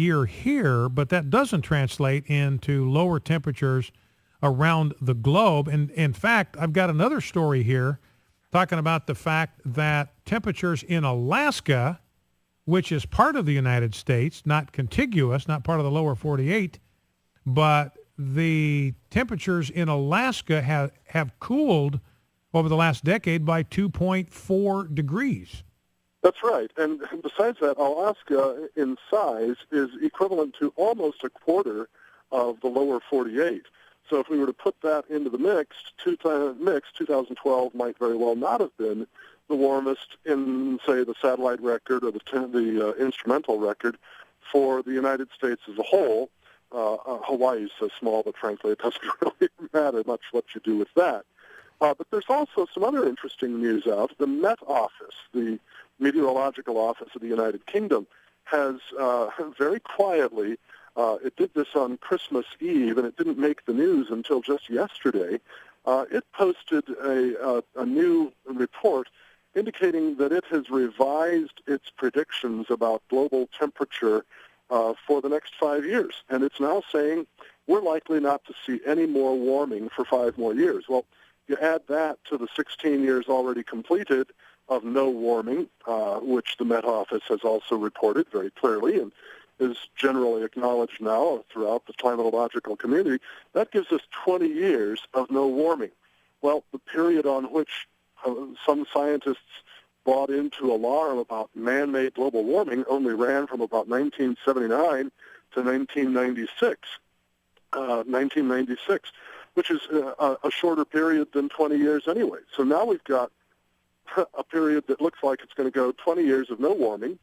year here, but that doesn't translate into lower temperatures around the globe. And in fact, I've got another story here talking about the fact that temperatures in Alaska, which is part of the United States, not contiguous, not part of the lower 48, but the temperatures in Alaska have cooled over the last decade by 2.4 degrees. That's right. And besides that, Alaska in size is equivalent to almost a quarter of the lower 48. So if we were to put that into the mix, 2012 might very well not have been the warmest in, say, the satellite record or the instrumental record for the United States as a whole. Hawaii is so small, but frankly, it doesn't really matter much what you do with that. But there's also some other interesting news out. The Met Office, the Meteorological Office of the United Kingdom, has very quietly, it did this on Christmas Eve, and it didn't make the news until just yesterday. It posted a new report indicating that it has revised its predictions about global temperature for the next 5 years. And it's now saying we're likely not to see any more warming for 5 more years. Well, you add that to the 16 years already completed of no warming, which the Met Office has also reported very clearly and is generally acknowledged now throughout the climatological community. That gives us 20 years of no warming. Well, the period on which some scientists bought into alarm about man-made global warming only ran from about 1979 to 1996, which is a shorter period than 20 years anyway. So now we've got a period that looks like it's going to go 20 years of no warming,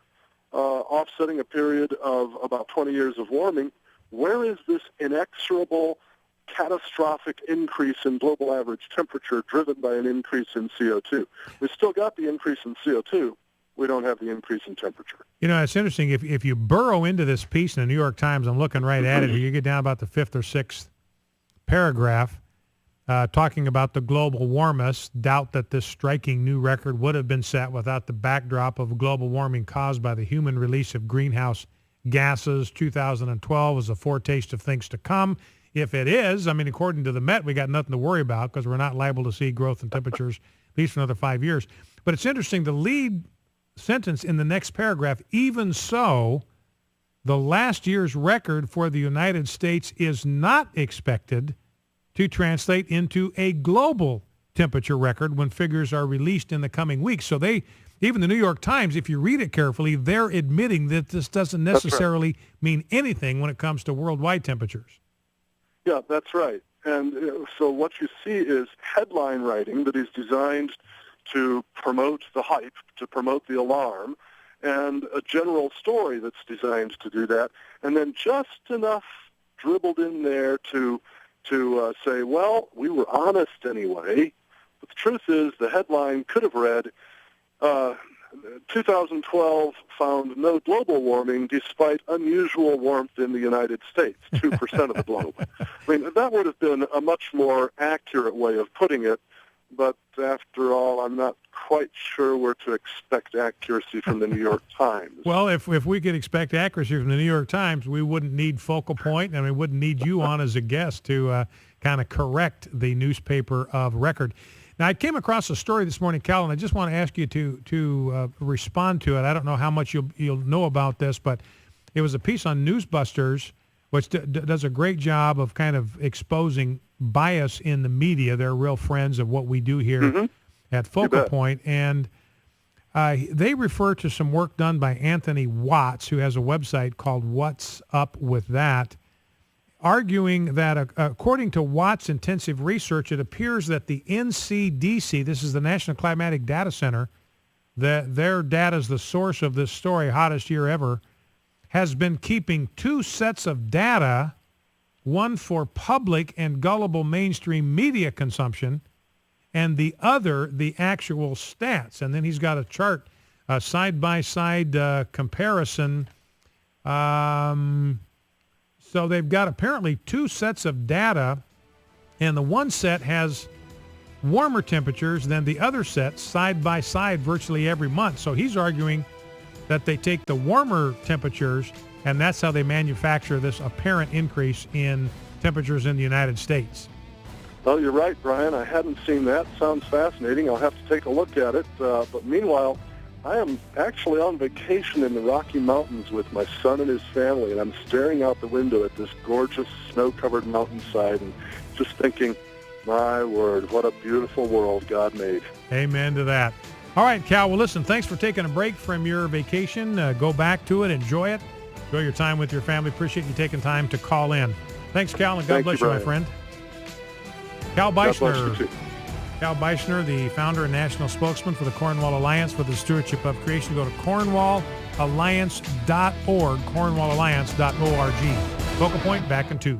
offsetting a period of about 20 years of warming. Where is this inexorable, catastrophic increase in global average temperature driven by an increase in CO2? We've still got the increase in CO2. We don't have the increase in temperature. You know, it's interesting. If you burrow into this piece in the New York Times, I'm looking right at it here, you get down about the 5th or 6th paragraph, talking about the global warmest, doubt that this striking new record would have been set without the backdrop of global warming caused by the human release of greenhouse gases. 2012 is a foretaste of things to come. If it is, I mean, according to the Met, we got nothing to worry about because we're not liable to see growth in temperatures at least for another 5 years. But it's interesting, the lead sentence in the next paragraph, even so, the last year's record for the United States is not expected to translate into a global temperature record when figures are released in the coming weeks. So even the New York Times, if you read it carefully, they're admitting that this doesn't necessarily mean anything when it comes to worldwide temperatures. Yeah, that's right. And so what you see is headline writing that is designed to promote the hype, to promote the alarm, and a general story that's designed to do that, and then just enough dribbled in there to say, well, we were honest anyway. But the truth is the headline could have read, 2012 found no global warming despite unusual warmth in the United States, 2% of the globe. I mean, that would have been a much more accurate way of putting it, but after all, I'm not quite sure where to expect accuracy from the New York Times. Well, if we could expect accuracy from the New York Times, we wouldn't need Focal Point, and we wouldn't need you on as a guest to kind of correct the newspaper of record. Now, I came across a story this morning, Cal, and I just want to ask you to respond to it. I don't know how much you'll know about this, but it was a piece on Newsbusters, which does a great job of kind of exposing bias in the media. They're real friends of what we do here at Focal Point, and they refer to some work done by Anthony Watts, who has a website called What's Up With That, arguing that according to Watts' intensive research, it appears that the NCDC, this is the National Climatic Data Center, that their data is the source of this story, hottest year ever, has been keeping 2 sets of data, one for public and gullible mainstream media consumption, and the other, the actual stats. And then he's got a chart, a side-by-side comparison. So they've got apparently 2 sets of data, and the one set has warmer temperatures than the other set side by side virtually every month. So he's arguing that they take the warmer temperatures and that's how they manufacture this apparent increase in temperatures in the United States. Well, you're right, Brian. I hadn't seen that. Sounds fascinating. I'll have to take a look at it. But meanwhile, I am actually on vacation in the Rocky Mountains with my son and his family, and I'm staring out the window at this gorgeous snow-covered mountainside and just thinking, my word, what a beautiful world God made. Amen to that. All right, Cal. Well, listen, thanks for taking a break from your vacation. Go back to it. Enjoy it. Enjoy your time with your family. Appreciate you taking time to call in. Thanks, Cal, and God bless you, my friend. Cal Beisner. Cal Beisner, the founder and national spokesman for the Cornwall Alliance for the Stewardship of Creation. Go to cornwallalliance.org, cornwallalliance.org. Focal Point, back in 2.